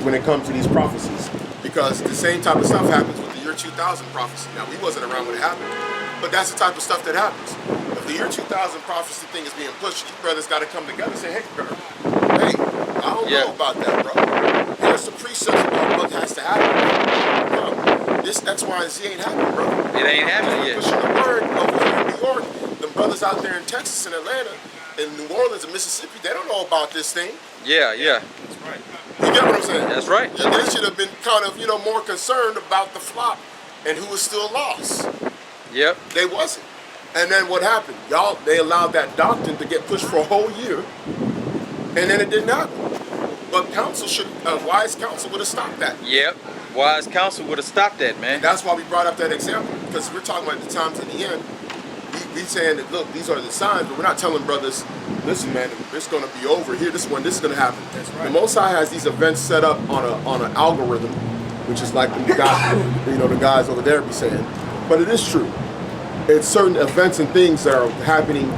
when it comes to these prophecies, because the same type of stuff happens with the year 2000 prophecy. Now, we wasn't around when it happened, but that's the type of stuff that happens. If the year 2000 prophecy thing is being pushed, you brothers got to come together and say, hey, bro, hey, I don't know about that, bro. Here's the precepts about what has to happen. Bro, this X, Y, and Z ain't happening, bro. It ain't happening yet. Pushing the word over here in New York, them brothers out there in Texas and Atlanta, in New Orleans and Mississippi, they don't know about this thing. Yeah. That's right. You get what I'm saying? That's right. Yeah, they should have been kind of, more concerned about the flock and who was still lost. Yep. They wasn't. And then what happened? They allowed that doctrine to get pushed for a whole year, and then it didn't happen. But wise counsel would have stopped that. Yep. Wise counsel would have stopped that, man. And that's why we brought up that example, because we're talking about the times in the end. We saying that, look, these are the signs, but we're not telling brothers, listen, man, it's going to be over here. This is going to happen. That's right. The Most High has these events set up on an algorithm, which is like the guys over there be saying. But it is true. It's certain events and things that are happening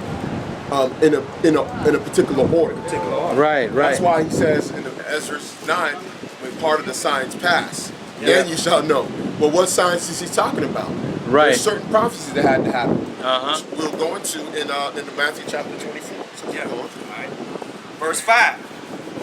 in a particular order. Right. That's why he says in Ezra 9, when part of the signs pass, then you shall know. Well, what signs is he talking about? Right. There's certain prophecies that had to happen. Uh-huh. Which we'll go into in the Matthew chapter 24. So Yeah. All right. Verse 5.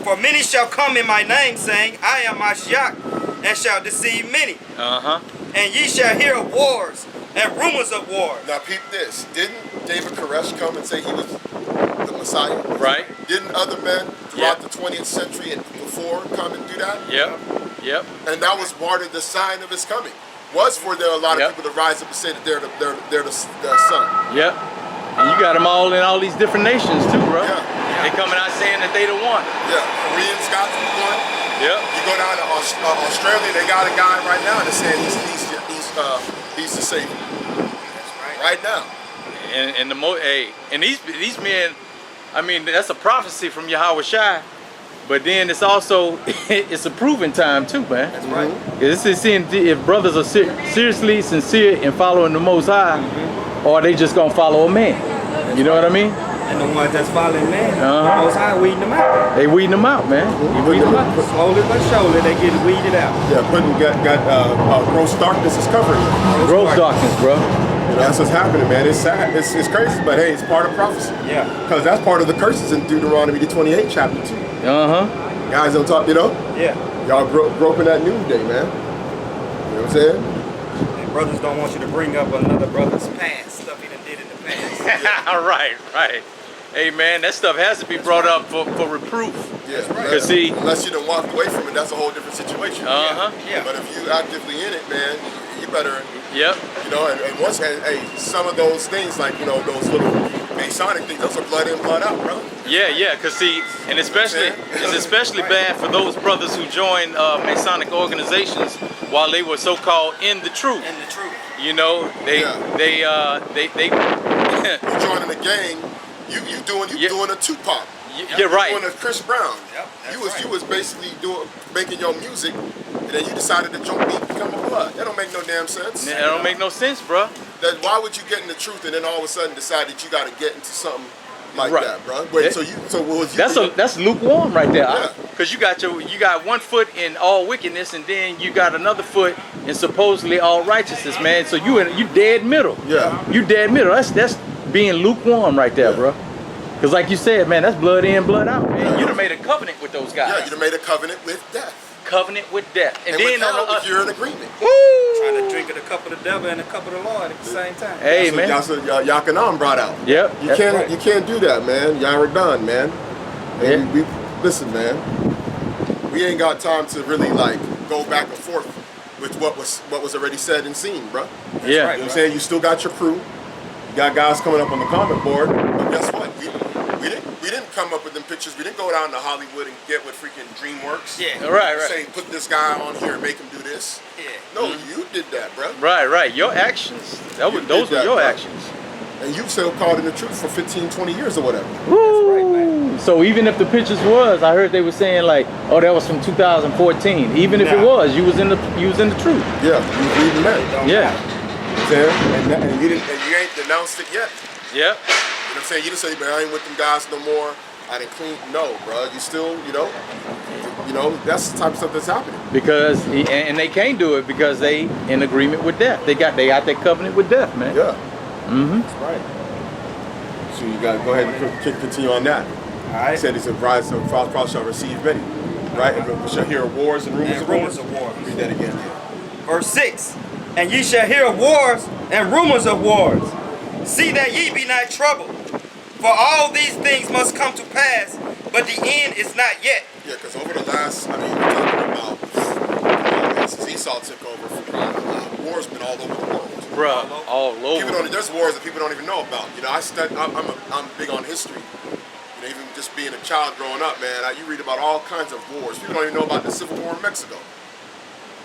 For many shall come in my name, saying, I am Mashiach, and shall deceive many. Uh-huh. And ye shall hear of wars and rumors of wars. Now peep this. Didn't David Koresh come and say he was the Messiah? Right. Didn't other men throughout the 20th century and before come and do that? Yep. And that was part of the sign of his coming. Was for there a lot of people to rise up and say that they're the son. Yep. And you got them all in all these different nations too, bro. Yeah. They coming out saying that they the one. Yeah. Koreans got one. Yep. You go down to Australia, they got a guy right now that's saying he's the savior. That's right now. And these men, I mean, that's a prophecy from Yahweh Shai. But then it's also it's a proving time too, man. That's right. This is seeing if brothers are seriously sincere in following the Most High, or are they just gonna follow a man? You know what I mean? And the ones that's following man, the Most High weeding them out. They weeding them out, man. Weeding them out. Slowly but surely, they get weeded out. Yeah, gross darkness is covering it. Gross darkness, bro. That's what's happening, man. It's sad. It's crazy, but hey, it's part of prophecy. Yeah. Because that's part of the curses in Deuteronomy the 28th chapter 2. Guys don't talk, Yeah. Y'all grew up in that noonday, man. You know what I'm saying? And brothers don't want you to bring up another brother's past, stuff he done did in the past. Right. Hey, man, that stuff has to be brought up for reproof. Yeah, right. Cause see, unless you done walked away from it, that's a whole different situation. Yeah. But if you actively in it, man, you better. Yep. And once, hey, some of those things, like those little Masonic things, those are blood in, blood out, bro. Yeah, cause see, and it's especially bad for those brothers who joined Masonic organizations while they were so-called in the truth. In the truth. You know, they you joining the gang, you doing a Tupac. You're right. You doing a Chris Brown. Yep, you was basically making your music, and then you decided to jump beat become a blood. That don't make no damn sense. That don't make no sense, bro. Why would you get in the truth and then all of a sudden decide that you got to get into something like that, bro? Wait, so what was you? That's lukewarm right there. Yeah. Cause you got one foot in all wickedness, and then you got another foot in supposedly all righteousness, man. So you dead middle. Yeah. You dead middle. That's being lukewarm right there, bro. Cause like you said, man, that's blood in, blood out, man. Yeah. You done made a covenant with those guys. Yeah, you done made a covenant with death. Covenant with death, and with then hell, if you're in agreement. Woo! Trying to drink of the cup of the devil and the cup of the Lord at the same time. Hey, man. That's what Yakanan brought out. Yep. You can't do that, man. Yaradan, man. And we listen, man. We ain't got time to really go back and forth with what was already said and seen, bro. Yeah. Right, You know what I'm saying? You still got your crew. You got guys coming up on the comment board. But guess what? We didn't come up with them pictures. We didn't go down to Hollywood and get with freaking DreamWorks. Yeah. Right. Say, put this guy on here and make him do this. Yeah. No, you did that, bro. Right. Your actions. Those were your actions. And you've still called in the truth for 15, 20 years or whatever. Woo! That's right, man. So even if the pictures I heard they were saying that was from 2014. Even if it was, you was in the truth. Yeah, you was reading that. Yeah. And you ain't denounced it yet. Yep. You know what I'm saying? You didn't say, man, I ain't with them guys no more. I didn't clean. No, bro. You still, that's the type of stuff that's happening. Because and they can't do it because they in agreement with death. They got that covenant with death, man. Yeah. Mm-hmm. That's right. So you got to go ahead and continue on that. All right. He said he's a rise of false prophets shall receive many. Right? And we shall hear of wars and rumors And of rumors wars. of wars. Read that again. Verse 6. And ye shall hear of wars and rumors of wars. See that ye be not troubled. For all these things must come to pass, but the end is not yet. Yeah, because over the last, we're talking about since Esau took over from crying out loud, war's been all over the world. Bruh, all over. There's wars that people don't even know about. I'm big on history. Even just being a child growing up, man, you read about all kinds of wars. People don't even know about the Civil War in Mexico.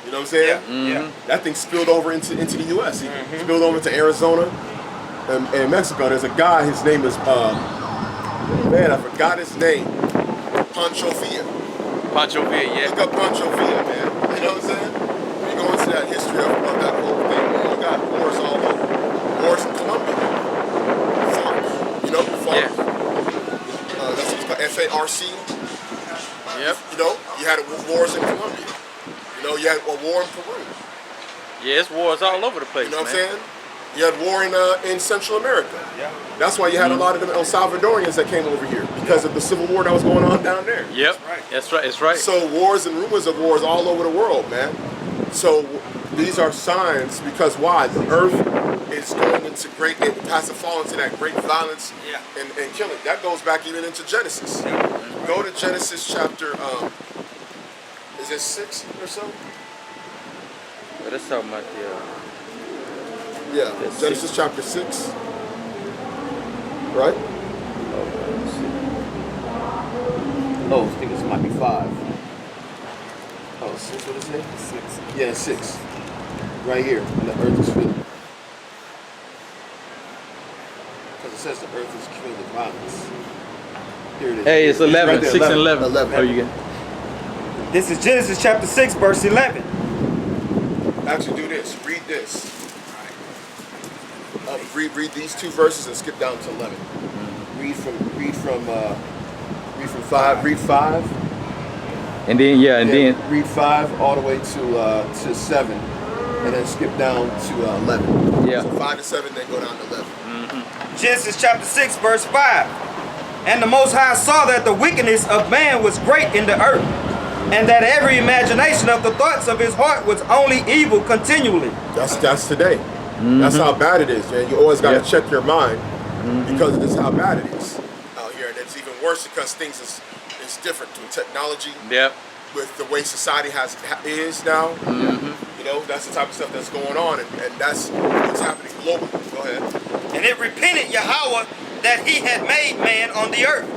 You know what I'm saying? Yeah. Yeah. That thing spilled over into the U.S. It spilled over to Arizona and Mexico. There's a guy, his name is, I forgot his name. Pancho Villa. Pancho Villa, yeah. Look up Pancho Villa, man. You know what I'm saying? When you go into that history of that whole thing, man, you got wars all over. Wars in Colombia. FARC. Yeah. That's what's called FARC. Yep. You had wars in Colombia. You had a war in Peru. Yeah, it's wars all over the place. You know what man. I'm saying? You had war in Central America. Yeah. That's why you had a lot of them El Salvadorians that came over here because of the civil war that was going on down there. Yep. That's right. That's right. So wars and rumors of wars all over the world, man. So these are signs because why? The earth is going into it has to fall into that great violence and killing. That goes back even into Genesis. Go to Genesis chapter, is it 6 or so? But that's talking about Yeah, Genesis chapter 6. Right? Oh, I think this might be 5. Oh, 6, what is it? 6. Yeah, 6. Right here, and the earth is filled. Because it says the earth is filled with violence. Here it is. Hey, it's 11, right there, 6 and 11. 11. Oh, you get. This is Genesis chapter 6, verse 11. Actually, do this. Read this. Read these 2 verses and skip down to 11. Read from 5. Read 5. And then then read 5 all the way to 7, and then skip down to 11. Yeah. So 5 to 7, then go down to 11. Genesis chapter 6, verse 5. And the Most High saw that the wickedness of man was great in the earth, and that every imagination of the thoughts of his heart was only evil continually. That's today. That's how bad it is, man. You always got to check your mind because this is how bad it is out here, and it's even worse because things is different with technology. Yep. With the way society is now. That's the type of stuff that's going on, and that's what's happening globally. Go ahead. And it repented Yahweh that he had made man on the earth.